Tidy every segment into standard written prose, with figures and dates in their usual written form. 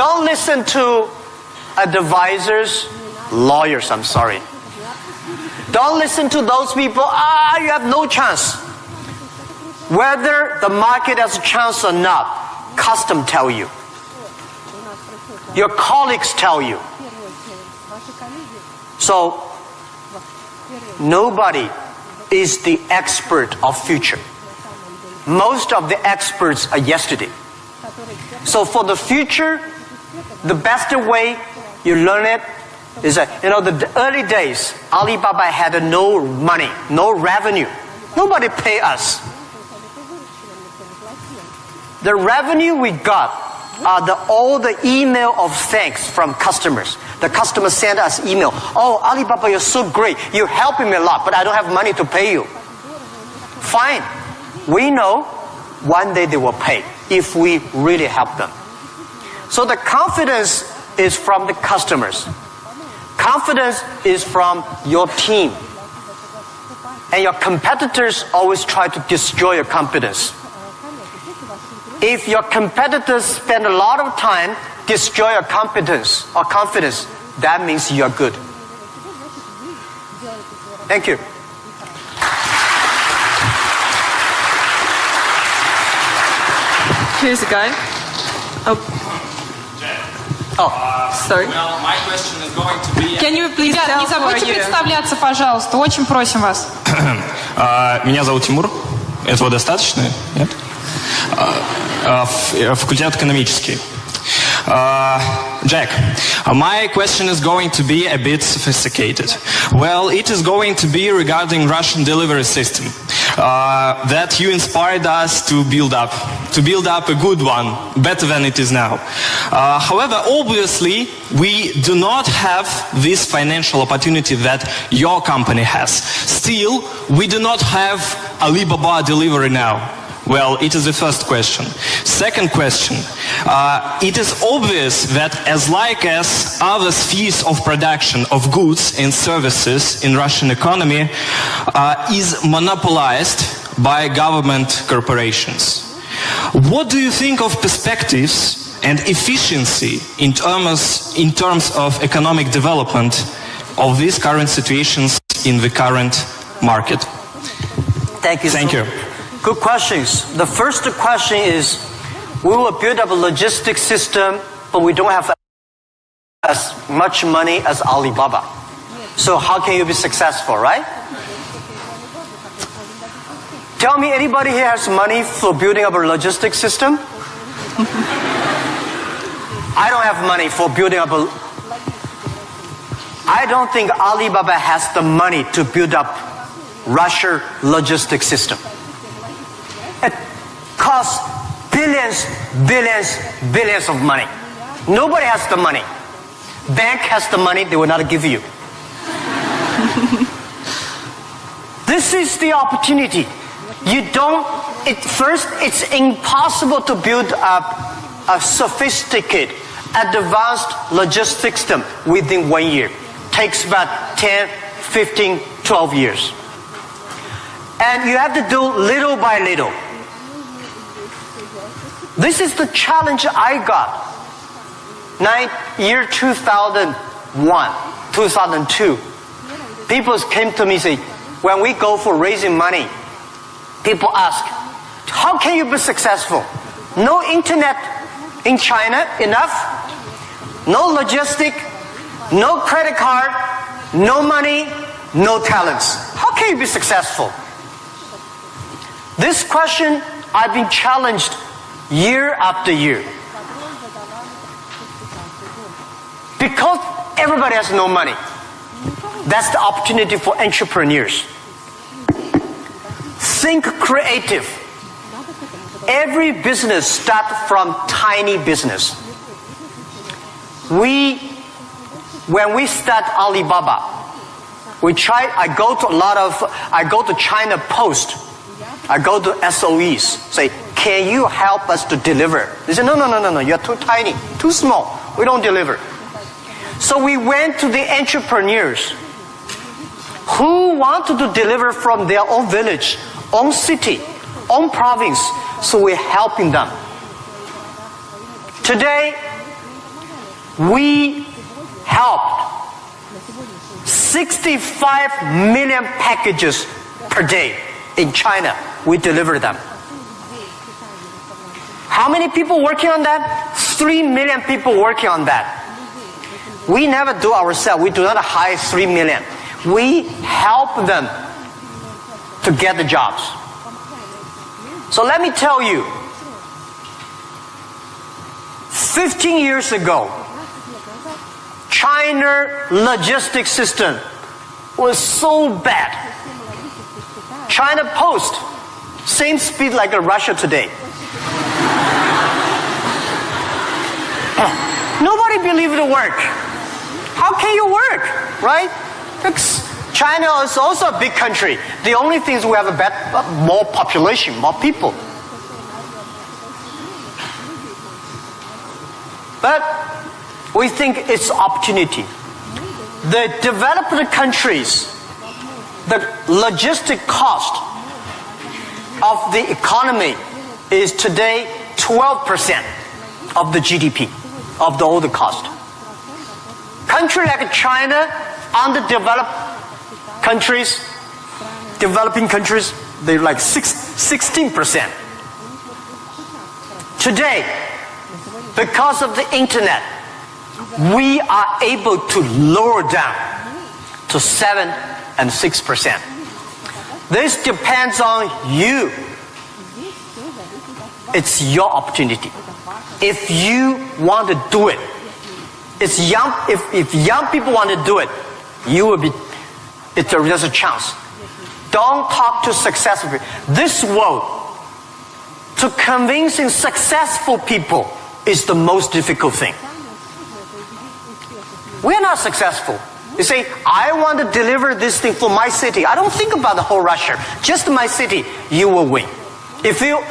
Don't listen to advisors, lawyers, I'm sorry. Don't listen to those people, you have no chance. Whether the market has a chance or not, custom tell you. Your colleagues tell you. So, nobody is the expert of future. Most of the experts are yesterday. So for the future, the best way you learn it is that, the early days, Alibaba had no money, no revenue. Nobody pay us. The revenue we got are all the email of thanks from customers. The customers send us email. Oh, Alibaba, you're so great. You're helping me a lot, but I don't have money to pay you. Fine. We know one day they will pay if we really help them. So the confidence is from the customers. Confidence is from your team. And your competitors always try to destroy your confidence. If your competitors spend a lot of time destroy your competence or confidence, that means you're good. Thank you. Here's a guy. Sorry. Well, my question is going to be... Can you please Ребят, tell не забудьте представляться, пожалуйста. Очень просим вас. Меня зовут Тимур. Этого достаточно? Нет? Факультет экономический. Jack, my question is going to be a bit sophisticated. Well, it is going to be regarding Russian delivery system that you inspired us to build up a good one, better than it is now. However, obviously, we do not have this financial opportunity that your company has. Still, we do not have Alibaba delivery now. Well, it is the first question. Second question, it is obvious that as other spheres of production of goods and services in Russian economy is monopolized by government corporations. What do you think of perspectives and efficiency in terms of economic development of these current situations in the current market? Thank you. Thank you. Good questions. The first question is, we will build up a logistics system, but we don't have as much money as Alibaba. So how can you be successful, right? Tell me, anybody here has money for building up a logistics system? I don't have money for building up I don't think Alibaba has the money to build up Russia logistics system. It costs billions of money. Nobody has the money. Bank has the money, they will not give you. This is the opportunity. First, it's impossible to build up a sophisticated, advanced logistics system within 1 year. Takes about 10, 15, 12 years. And you have to do little by little. This is the challenge I got. Year 2001, 2002. People came to me and say, when we go for raising money, people ask, how can you be successful? No internet in China enough, no logistic, no credit card, no money, no talents. How can you be successful? This question I've been challenged year after year. Because everybody has no money. That's the opportunity for entrepreneurs. Think creative. Every business starts from tiny business. When we start Alibaba, I go to China Post. I go to SOEs, say, can you help us to deliver? They say, no, you're too tiny, too small. We don't deliver. So we went to the entrepreneurs who wanted to deliver from their own village, own city, own province. So we're helping them. Today, We helped 65 million packages per day in China. We deliver them. How many people working on that? 3 million people working on that. We never do ourselves. We do not hire 3 million. We help them to get the jobs. So let me tell you, 15 years ago, China logistics system was so bad. China Post, same speed like Russia today. Nobody believed it work. How can you work, right? China is also a big country. The only thing is we have more population, more people. But we think it's opportunity. The developed countries, the logistic cost of the economy is today 12% of the GDP, of the older cost. Country like China, underdeveloped countries, developing countries, they're like 16%. Today, because of the internet, we are able to lower down to 7 and 6%. This depends on you. It's your opportunity. If you want to do it, if young people want to do it, you will be. There's a chance. Don't talk to successful people. This world, to convincing successful people is the most difficult thing. We're not successful. You say, I want to deliver this thing for my city. I don't think about the whole Russia. Just my city, you will win. If you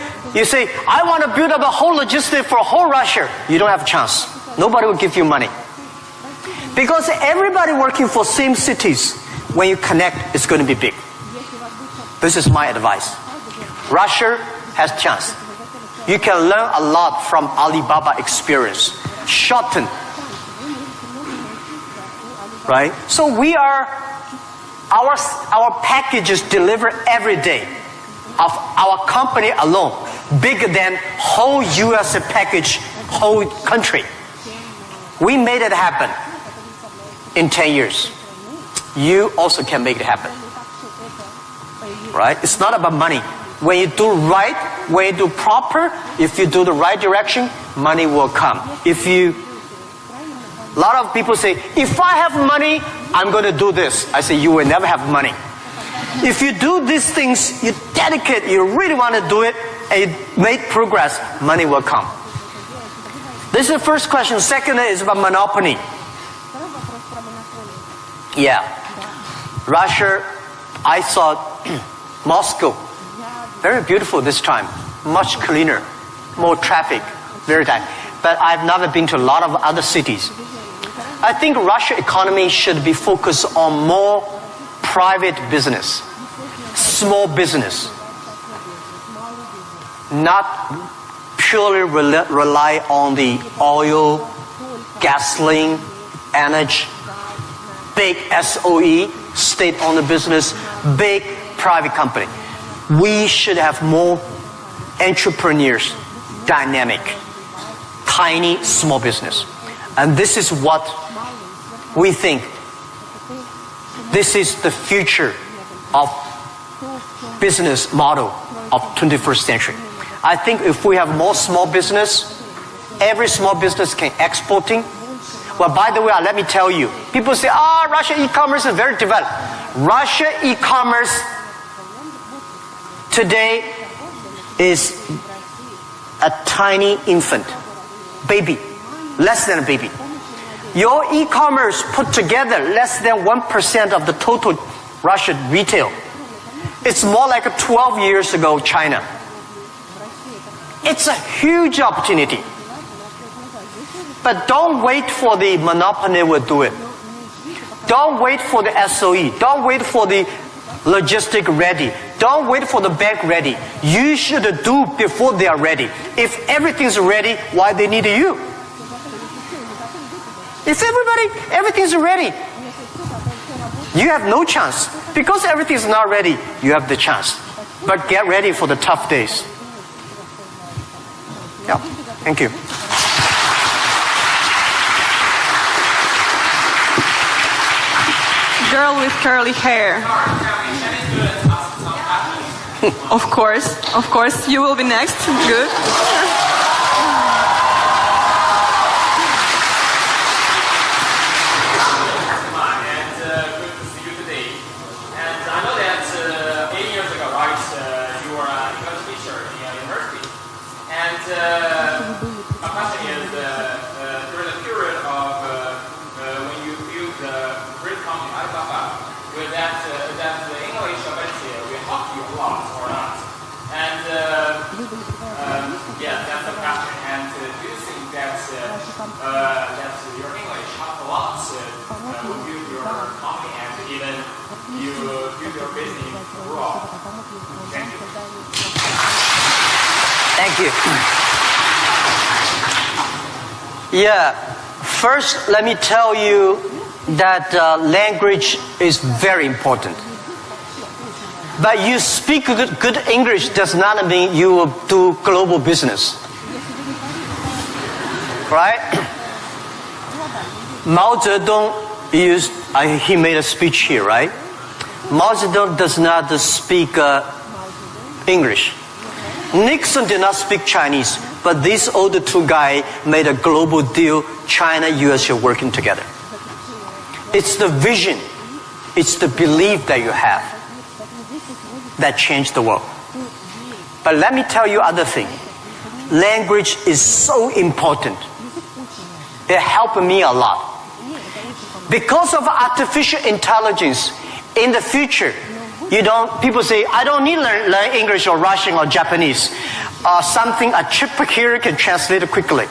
say, I want to build up a whole logistic for whole Russia, you don't have a chance. Nobody will give you money. Because everybody working for same cities, when you connect, it's going to be big. This is my advice. Russia has chance. You can learn a lot from Alibaba experience. Shorten. Right? So our packages deliver every day of our company alone, bigger than whole US package, whole country. We made it happen in 10 years. You also can make it happen. Right? It's not about money. When you do right, when you do proper, if you do the right direction, money will come. A lot of people say, if I have money, I'm going to do this. I say, you will never have money. If you do these things, you dedicate, you really want to do it, and you make progress, money will come. This is the first question. Second is about monopoly. Yeah. Russia, I saw Moscow. Very beautiful this time. Much cleaner. More traffic. Very tight. But I've never been to a lot of other cities. I think Russia economy should be focused on more private business. Small business. Not purely rely on the oil, gasoline, energy, big SOE, state-owned business, big private company. We should have more entrepreneurs, dynamic, tiny, small business. And this is what we think. This is the future of business model of 21st century. I think if we have more small business, every small business can exporting. Well, by the way, let me tell you, people say, Russia e-commerce is very developed. Russia e-commerce today is a tiny infant, baby, less than a baby. Your e-commerce put together less than 1% of the total Russian retail. It's more like 12 years ago China. It's a huge opportunity. But don't wait for the monopoly will do it. Don't wait for the SOE. Don't wait for the logistic ready. Don't wait for the bank ready. You should do before they are ready. If everything's ready, why they need you? If everything's ready, you have no chance. Because everything's not ready, you have the chance. But get ready for the tough days. Yeah, thank you. Girl with curly hair. Of course, you will be next. Good. My question is, during the period of when you build the great company Alibaba, with that the English ability will help you a lot or not? And yeah, that's the question. And do you think that that your English helps a lot when you build your company and even you build your business abroad? Thank you. Thank you. Yeah, first let me tell you that language is very important. But you speak good English does not mean you will do global business. Right? Mao Zedong he made a speech here, right? Mao Zedong does not speak English. Nixon did not speak Chinese, but these older two guys made a global deal. China, US are working together. It's the vision, it's the belief that you have that changed the world. But let me tell you other thing. Language is so important. It helped me a lot. Because of artificial intelligence, in the future, people say, I don't need to learn English or Russian or Japanese. A chip here can translate it quickly.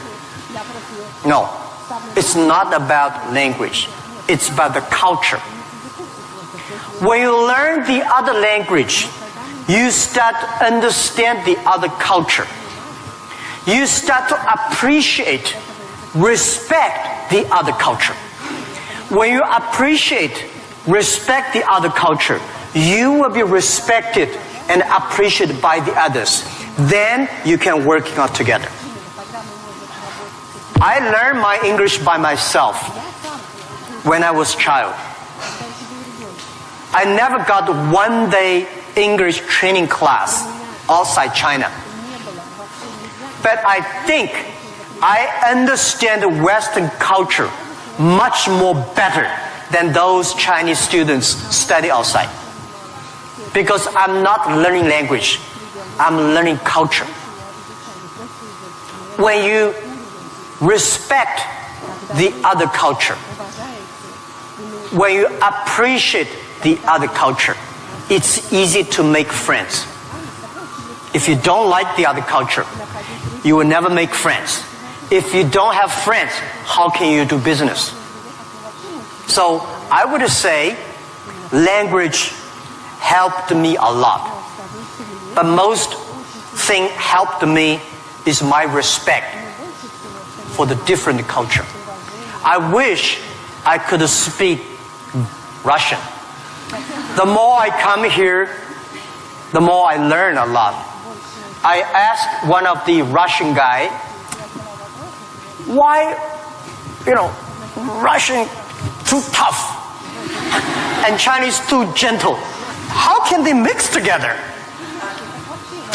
No, it's not about language. It's about the culture. When you learn the other language, you start to understand the other culture. You start to appreciate, respect the other culture. When you appreciate, respect the other culture, you will be respected and appreciated by the others. Then you can work out together. I learned my English by myself when I was a child. I never got one day English training class outside China. But I think I understand the Western culture much more better than those Chinese students study outside. Because I'm not learning language, I'm learning culture. When you respect the other culture, when you appreciate the other culture, it's easy to make friends. If you don't like the other culture, you will never make friends. If you don't have friends, how can you do business? So I would say language helped me a lot. But most thing helped me is my respect for the different culture. I wish I could speak Russian. The more I come here, the more I learn a lot. I asked one of the Russian guy, why, Russian too tough and Chinese too gentle? How can they mix together?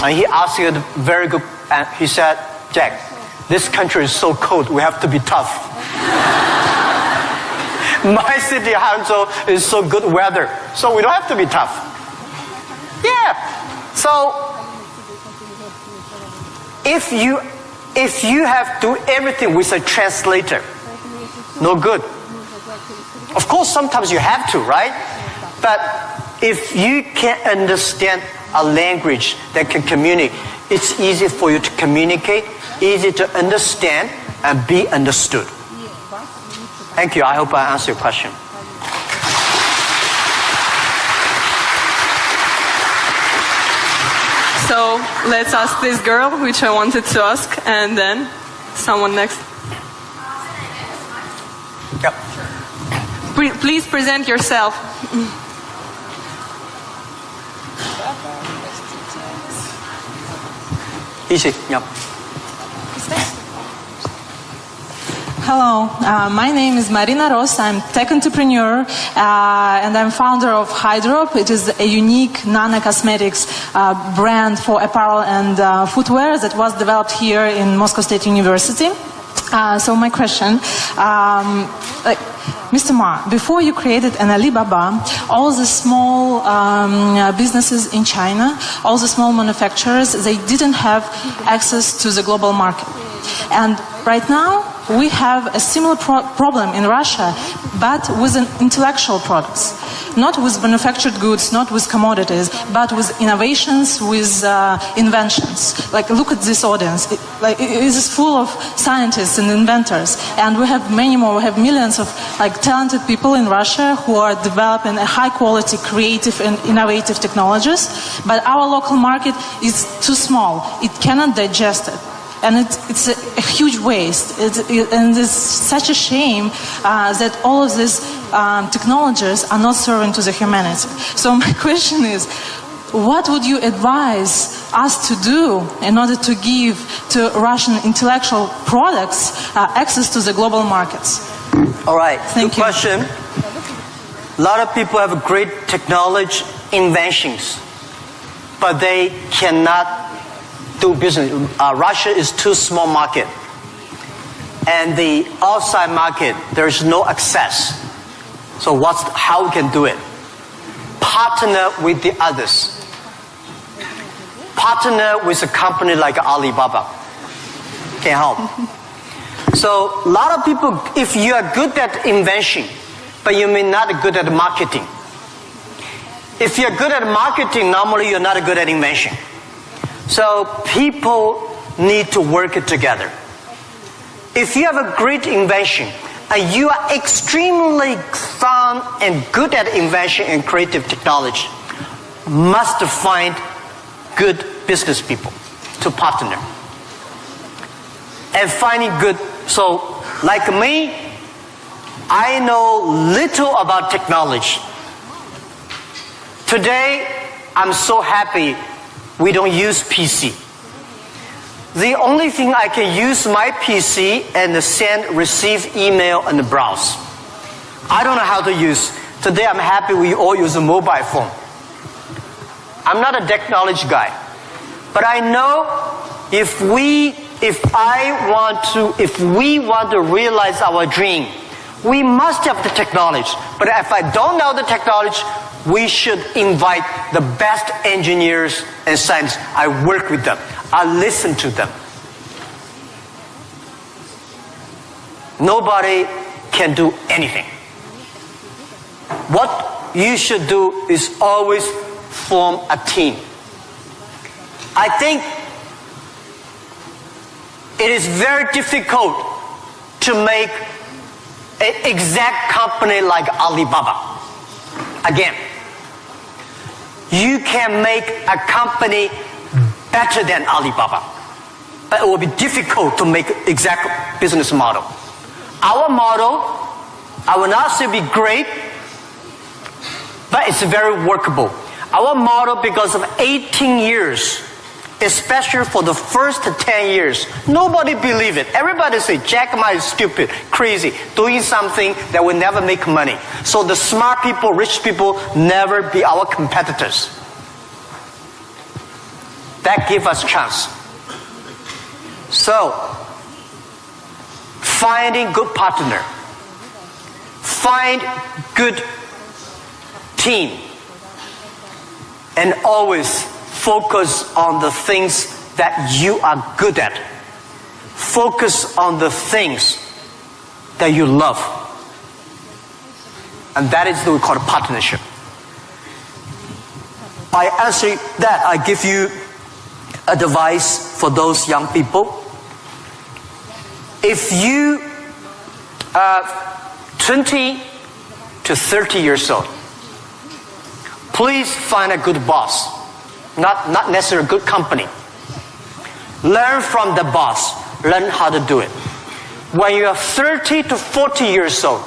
And he asked me a very good, and he said, Jack, this country is so cold, we have to be tough. My city, Hangzhou, is so good weather, so we don't have to be tough. Yeah. So, if you have to do everything with a translator, no good. Of course, sometimes you have to, right? But if you can understand a language that can communicate, it's easy for you to communicate, easy to understand, and be understood. Thank you. I hope I answered your question. So let's ask this girl, which I wanted to ask, and then someone next. Yep. Please present yourself. Easy. Yep. Hello, my name is Marina Ross. I'm tech entrepreneur and I'm founder of Hydrop. It is a unique nano-cosmetics brand for apparel and footwear that was developed here in Moscow State University. So my question, Mr. Ma, before you created an Alibaba, all the small businesses in China, all the small manufacturers, they didn't have access to the global market. And right now, we have a similar problem in Russia, but with intellectual products. Not with manufactured goods, not with commodities, but with innovations, with inventions. Like, look at this audience. It is full of scientists and inventors. And we have many more. We have millions of talented people in Russia who are developing a high-quality, creative and innovative technologies. But our local market is too small. It cannot digest it. And it's a huge waste. And it's such a shame that all of these technologies are not serving to the humanity. So my question is, what would you advise us to do in order to give to Russian intellectual products access to the global markets? All right. Thank you. Good question. A lot of people have great technology inventions, but they cannot do business. Russia is too small market, and the outside market there is no access. So how we can do it? Partner with the others. Partner with a company like Alibaba. Can help. So a lot of people, if you are good at invention, but you may not be good at marketing. If you're good at marketing, normally you're not good at invention. So people need to work together. If you have a great invention and you are extremely fun and good at invention and creative technology, must find good business people to partner. And finding good, so like me, I know little about technology. Today, I'm so happy we don't use PC. The only thing I can use my PC and receive email and browse. I don't know how to use. Today I'm happy we all use a mobile phone. I'm not a technology guy. But I know if we want to realize our dream, we must have the technology. But if I don't know the technology, we should invite the best engineers and scientists. I work with them. I listen to them. Nobody can do anything. What you should do is always form a team. I think it is very difficult to make an exact company like Alibaba. Again, you can make a company better than Alibaba, but it will be difficult to make exact business model. Our model, I will not say be great, but it's very workable. Our model, because of 18 years, especially for the first 10 years, nobody believed it. Everybody say, Jack Ma is stupid, crazy, doing something that will never make money. So the smart people, rich people, never be our competitors. That give us chance. So, finding good partner, find good team, and always focus on the things that you are good at. Focus on the things that you love. And that is what we call a partnership. I answer that, I give you advice for those young people. If you are 20 to 30 years old, please find a good boss. Not necessarily a good company. Learn from the boss. Learn how to do it. When you are 30 to 40 years old,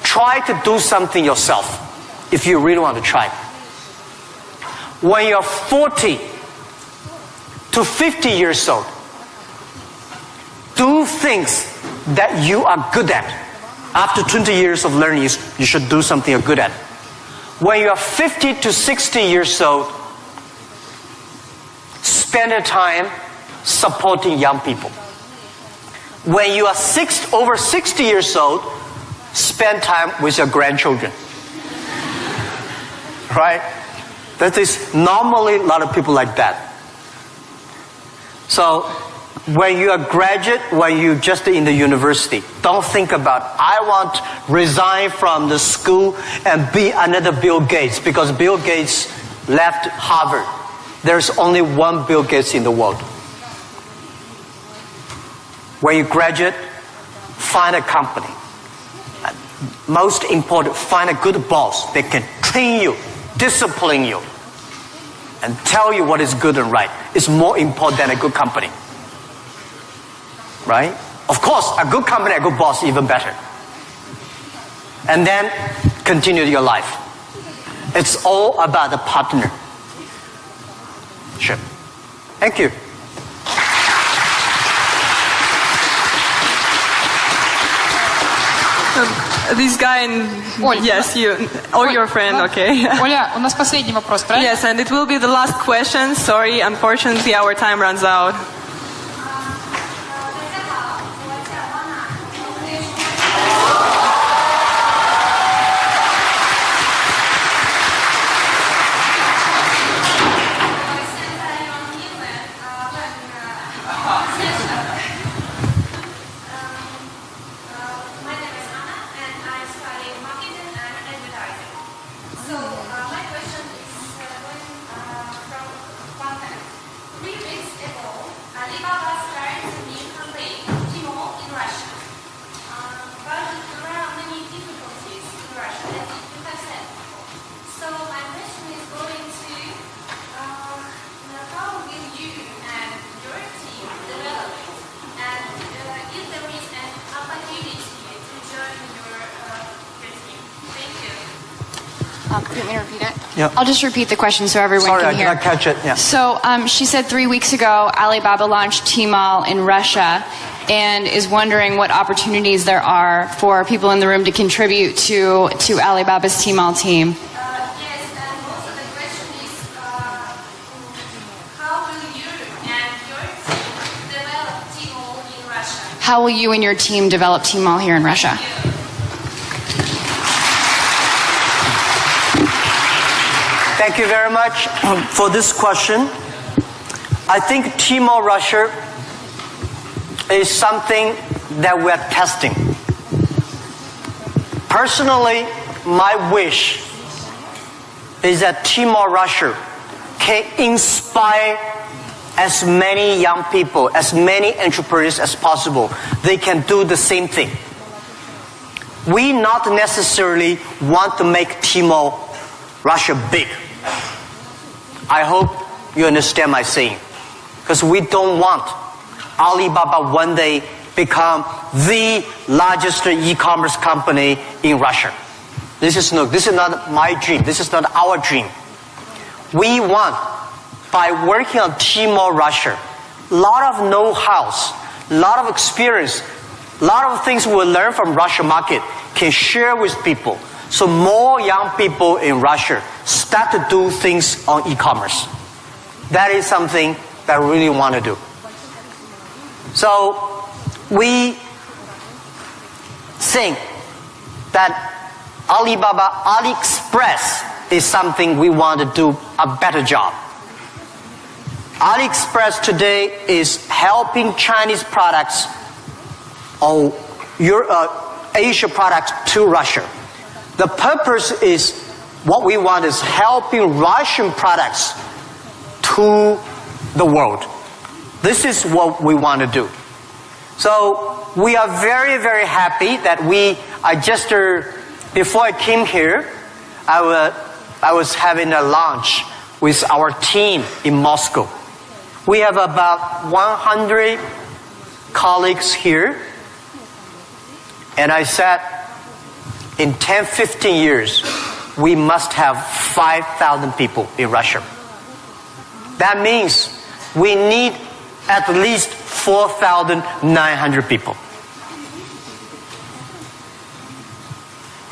try to do something yourself if you really want to try. When you're 40 to 50 years old, do things that you are good at. After 20 years of learning, you should do something you're good at. When you are 50 to 60 years old, spend your time supporting young people. When you are over 60 years old, spend time with your grandchildren. Right? That is normally a lot of people like that. So, when you are graduate, when you just in the university, don't think about, I want to resign from the school and be another Bill Gates, because Bill Gates left Harvard. There's only one Bill Gates in the world. When you graduate, find a company. Most important, find a good boss that can train you, discipline you, and tell you what is good and right. It's more important than a good company. Right? Of course, a good company, a good boss, even better. And then continue your life. It's all about the partner. Sure. Thank you. This guy and Оль, yes, you or your friend, okay. Оля, у нас последний вопрос, правильно? Yes, and it will be the last question. Sorry, unfortunately, our time runs out. Do you want me to repeat it? Yeah. I'll just repeat the question so everyone Sorry, can I did hear. not catch it. Yeah. So she said 3 weeks ago Alibaba launched Tmall in Russia and is wondering what opportunities there are for people in the room to contribute to Alibaba's Tmall team. Yes, and also the question is, how will you and your team develop Tmall in Russia? How will you and your team develop Tmall here in Russia? Thank you very much for this question. I think Tmall Russia is something that we're testing. Personally, my wish is that Tmall Russia can inspire as many young people, as many entrepreneurs as possible. They can do the same thing. We not necessarily want to make Tmall Russia big. I hope you understand my saying. Because we don't want Alibaba one day become the largest e-commerce company in Russia. This is not my dream. This is not our dream. We want, by working on Tmall Russia, a lot of know-hows, a lot of experience, a lot of things we learn from Russia market can share with people. So more young people in Russia start to do things on e-commerce. That is something that I really want to do. So we think that Alibaba, AliExpress is something we want to do a better job. AliExpress today is helping Chinese products or Asia products to Russia. The purpose is, what we want is helping Russian products to the world. This is what we want to do. So we are very, very happy that before I came here, I was having a lunch with our team in Moscow. We have about 100 colleagues here, And I said, in 10, 15 years, we must have 5,000 people in Russia. That means we need at least 4,900 people.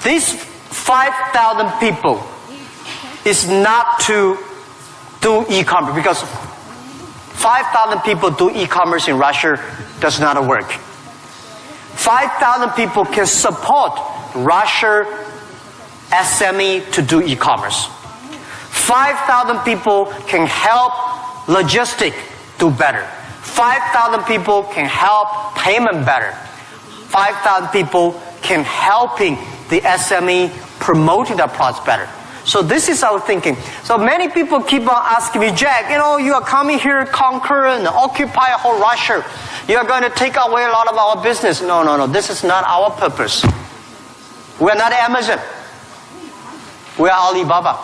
These 5,000 people is not to do e-commerce, because 5,000 people do e-commerce in Russia does not work. 5,000 people can support Russia SME to do e-commerce. 5,000 people can help logistic do better. 5,000 people can help payment better. 5,000 people can helping the SME promoting their products better. So this is our thinking. So many people keep on asking me, Jack, you are coming here to conquer and occupy whole Russia. You are going to take away a lot of our business. No. This is not our purpose. We are not Amazon. We are Alibaba.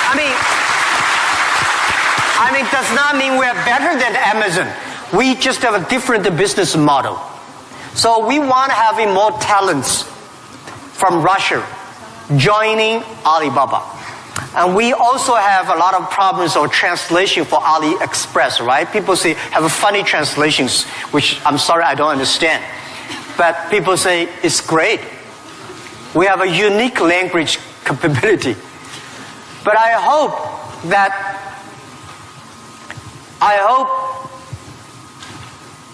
I mean, does not mean we are better than Amazon. We just have a different business model. So we want to have more talents from Russia joining Alibaba. And we also have a lot of problems of translation for AliExpress, right? People say, have funny translations, which I'm sorry, I don't understand. But people say, it's great. We have a unique language capability. But I hope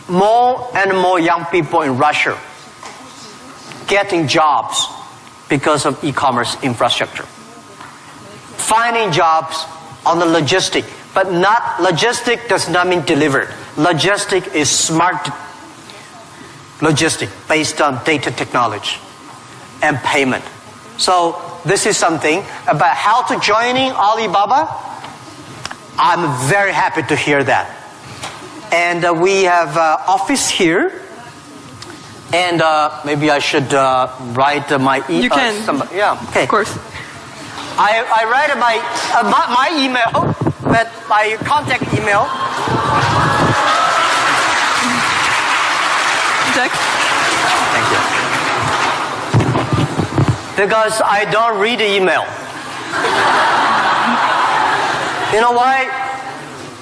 more and more young people in Russia getting jobs because of e-commerce infrastructure. Finding jobs on the logistic, but not logistic does not mean delivered. Logistic is smart logistic based on data technology and payment. So this is something about how to joining Alibaba. I'm very happy to hear that. And we have office here. And maybe I should write my email. You can. Yeah, okay. Of course. I write my email, but my contact email. Jack? Thank you. Because I don't read the email. You know why?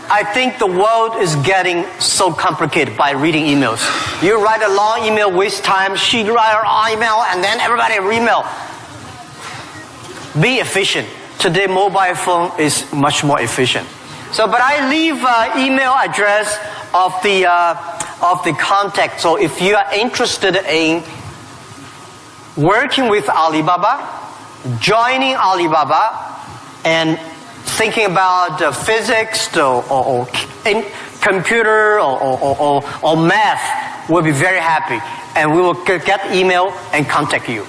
I think the world is getting so complicated by reading emails. You write a long email, waste time. She write her email, and then everybody email. Be efficient. Today, mobile phone is much more efficient. So, but I leave email address of the contact. So, if you are interested in working with Alibaba, joining Alibaba, and thinking about physics or computer or math, we'll be very happy. And we will get email and contact you.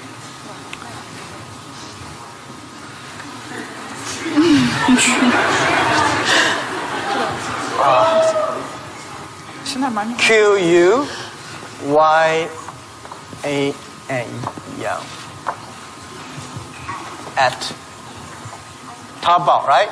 Все нормально. QUYAN, at Taobao, right?